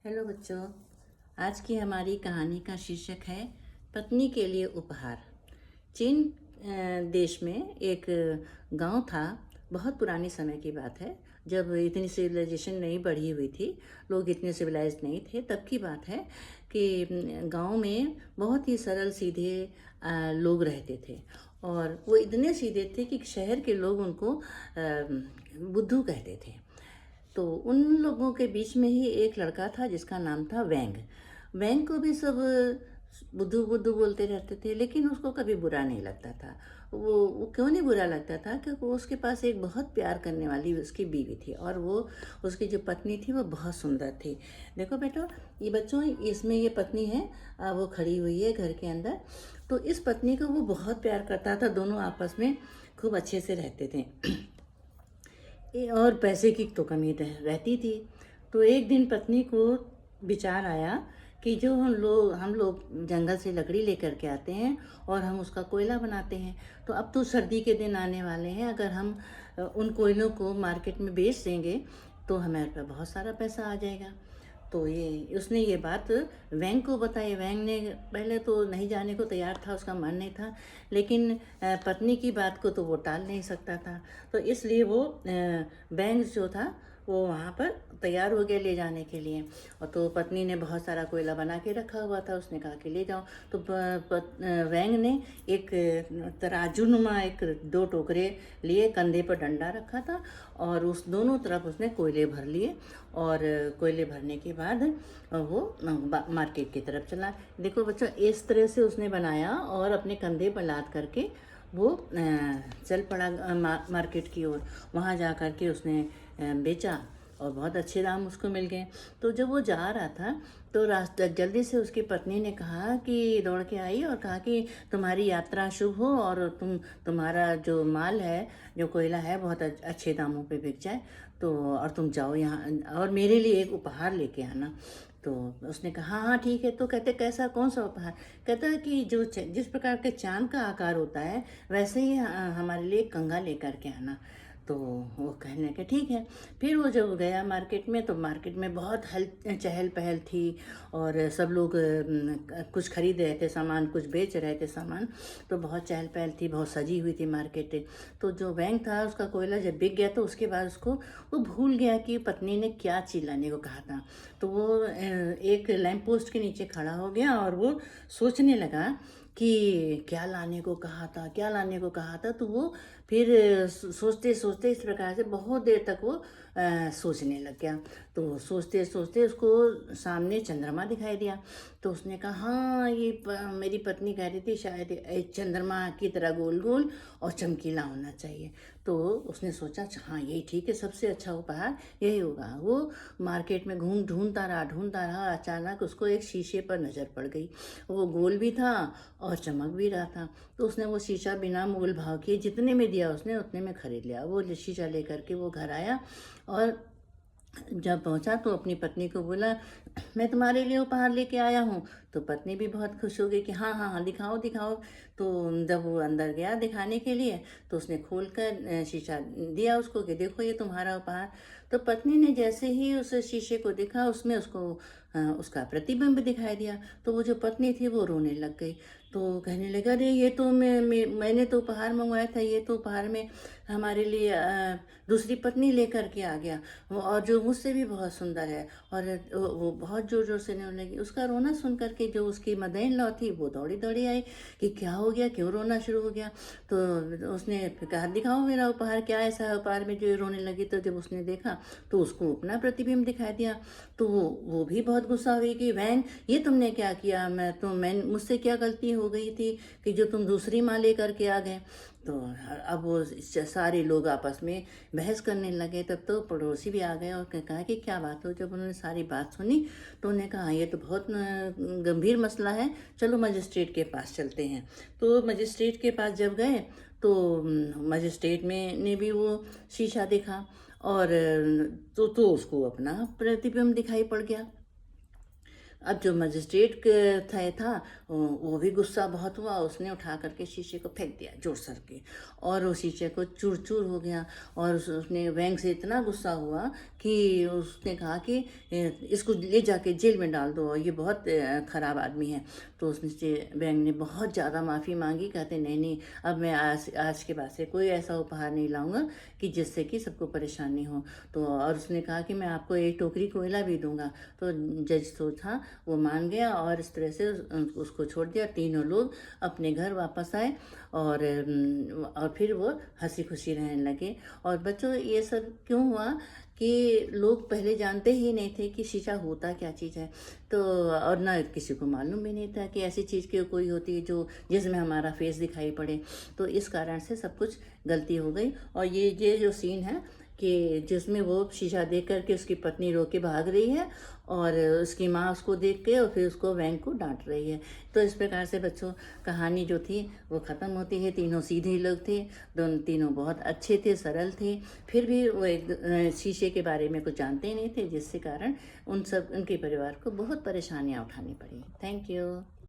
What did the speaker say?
Hello बच्चों। आज की हमारी कहानी का शीर्षक है पत्नी के लिए उपहार। चीन देश में एक गांव था। बहुत पुराने समय की बात है, जब इतनी सिविलाइजेशन नहीं बढ़ी हुई थी, लोग इतने सिविलाइज्ड नहीं थे। तब की बात है कि गांव में बहुत ही सरल सीधे लोग रहते थे। और वो इतने सीधे थे कि शहर के लोग उनको बुद्धू कहते थे। तो उन लोगों के बीच में ही एक लड़का था जिसका नाम था वैंग। वैंग को भी सब बुद्धू बुद्धू बोलते रहते थे, लेकिन उसको कभी बुरा नहीं लगता था। वो क्यों नहीं बुरा लगता था? क्योंकि उसके पास एक बहुत प्यार करने वाली उसकी बीवी थी, और वो उसकी जो पत्नी थी वो बहुत सुंदर थी। देखो बेटो, ये बच्चों, इसमें ये पत्नी है, वो खड़ी हुई है घर के अंदर। तो इस पत्नी को वो बहुत प्यार करता था। दोनों आपस में खूब अच्छे से रहते थे। और पैसे की तो कमी रहती थी। तो एक दिन पत्नी को विचार आया कि जो हम लोग जंगल से लकड़ी लेकर के आते हैं और हम उसका कोयला बनाते हैं। तो अब तो सर्दी के दिन आने वाले हैं, अगर हम उन कोयलों को मार्केट में बेच देंगे तो हमारे पास बहुत सारा पैसा आ जाएगा। तो ये उसने ये बात वैंग को बताई। वैंग ने पहले तो नहीं जाने को तैयार था, उसका मन नहीं था, लेकिन पत्नी की बात को तो वो टाल नहीं सकता था। तो इसलिए वो वैंग जो था वो वहाँ पर तैयार हो गया ले जाने के लिए। और तो पत्नी ने बहुत सारा कोयला बना के रखा हुआ था, उसने कहा कि ले जाओ। तो वैंग ने एक तराजू-नुमा एक 2 टोकरे लिए, कंधे पर डंडा रखा था, और उस दोनों तरफ उसने कोयले भर लिए। और कोयले भरने के बाद वो मार्केट की तरफ चला। देखो बच्चों, इस तरह से उसने बनाया और अपने कंधे पर लाद करके वो चल पड़ा मार्केट की ओर। वहाँ जा कर के उसने बेचा और बहुत अच्छे दाम उसको मिल गए। तो जब वो जा रहा था तो रास्ता जल्दी से उसकी पत्नी ने कहा कि दौड़ के आई और कहा कि तुम्हारी यात्रा शुभ हो, और तुम्हारा जो माल है, जो कोयला है, बहुत अच्छे दामों पे बिक जाए। तो और तुम जाओ यहाँ और मेरे लिए एक उपहार लेके आना। तो उसने कहा हाँ हाँ ठीक है। तो कहते कैसा, कौन सा उपहार? कहता है कि जो जिस प्रकार के चांद का आकार होता है वैसे ही हमारे लिए एक कंघा लेकर के आना। तो वो कहने लगे ठीक है। फिर वो जब गया मार्केट में तो मार्केट में बहुत चहल पहल थी, और सब लोग कुछ खरीद रहे थे सामान, कुछ बेच रहे थे सामान। तो बहुत चहल पहल थी, बहुत सजी हुई थी मार्केट। तो जो बैंक था उसका कोयला जब बिक गया तो उसके बाद उसको वो भूल गया कि पत्नी ने क्या चीज़ लाने को कहा था। तो वो एक लैंप पोस्ट के नीचे खड़ा हो गया और वो सोचने लगा कि क्या लाने को कहा था, क्या लाने को कहा था। तो वो फिर सोचते सोचते इस प्रकार से बहुत देर तक वो सोचने लग गया। तो सोचते सोचते उसको सामने चंद्रमा दिखाई दिया। तो उसने कहा हाँ, ये मेरी पत्नी कह रही थी शायद एक चंद्रमा की तरह गोल गोल और चमकीला होना चाहिए। तो उसने सोचा हाँ यही ठीक है, सबसे अच्छा उपहार यही होगा। वो मार्केट में ढूंढता रहा। अचानक उसको एक शीशे पर नज़र पड़ गई। वो गोल भी था और चमक भी रहा था। तो उसने वो शीशा बिना मोल भाव किए जितने में दिया उसने उतने में खरीद लिया। वो शीशा लेकर के वो घर आया, और जब पहुंचा तो अपनी पत्नी को बोला मैं तुम्हारे लिए उपहार लेके आया हूँ। तो पत्नी भी बहुत खुश हो गई कि हाँ हाँ हाँ दिखाओ दिखाओ। तो जब वो अंदर गया दिखाने के लिए तो उसने खोल कर शीशा दिया उसको कि देखो ये तुम्हारा उपहार। तो पत्नी ने जैसे ही उस शीशे को देखा उसमें उसको उसका प्रतिबिंब दिखाई दिया। तो वो जो पत्नी थी वो रोने लग गई। तो कहने लगा अरे ये तो मैंने तो उपहार मंगवाया था, ये तो उपहार में हमारे लिए दूसरी पत्नी लेकर के आ गया, और जो मुझसे भी बहुत सुंदर है। और वो बहुत जोर जोर से रोने लगी। उसका रोना सुन करके जो उसकी मदर इन लॉ थी वो दौड़ी दौड़ी आई कि क्या हो गया, क्यों रोना शुरू हो गया। तो उसने कहा दिखाओ मेरा उपहार, क्या ऐसा है उपहार में जो ये रोने लगी। तो जब उसने देखा तो उसको अपना प्रतिबिंब दिखाई दिया। तो वो भी बहुत गुस्सा हुई कि वैन ये तुमने क्या किया, मैं मुझसे क्या गलती हो गई थी कि जो तुम दूसरी माँ लेकर के आ गए। तो अब वो सारे लोग आपस में बहस करने लगे। तब तो पड़ोसी भी आ गए और कहा कि क्या बात हो। जब उन्होंने सारी बात सुनी तो उन्होंने कहा ये तो बहुत गंभीर मसला है, चलो मजिस्ट्रेट के पास चलते हैं। तो मजिस्ट्रेट के पास जब गए तो मजिस्ट्रेट में ने भी वो शीशा देखा, और तो उसको अपना प्रतिबिंब दिखाई पड़ गया। अब जो मजिस्ट्रेट था वो भी गुस्सा बहुत हुआ, उसने उठा करके शीशे को फेंक दिया जोर सर के, और वो शीशे को चूर चूर हो गया। और उसने बैंक से इतना गुस्सा हुआ कि उसने कहा कि इसको ले जाके जेल में डाल दो, ये बहुत ख़राब आदमी है। तो उसने बैंक ने बहुत ज़्यादा माफ़ी मांगी, कहते नहीं नहीं, अब मैं आज के बाद से कोई ऐसा उपहार नहीं लाऊंगा कि जिससे कि सबको परेशानी हो। तो और उसने कहा कि मैं आपको एक टोकरी कोयला भी दूंगा। तो जज तो था वो मान गया, और इस तरह से उसको छोड़ दिया। तीनों लोग अपने घर वापस आए, और फिर वो हंसी खुशी रहने लगे। और बच्चों, ये सब क्यों हुआ कि लोग पहले जानते ही नहीं थे कि शीशा होता क्या चीज़ है। तो और ना किसी को मालूम भी नहीं था कि ऐसी चीज़ की कोई होती है जो जिसमें हमारा फेस दिखाई पड़े। तो इस कारण से सब कुछ गलती हो गई। और ये जो सीन है कि जिसमें वो शीशा देख करके उसकी पत्नी रो के भाग रही है, और उसकी माँ उसको देख के और फिर उसको बैंक को डांट रही है। तो इस प्रकार से बच्चों कहानी जो थी वो ख़त्म होती है। तीनों सीधे लोग थे, दोनों तीनों बहुत अच्छे थे, सरल थे, फिर भी वो एक शीशे के बारे में कुछ जानते ही नहीं थे, जिसके कारण उनके परिवार को बहुत परेशानियाँ उठानी पड़ी। Thank you.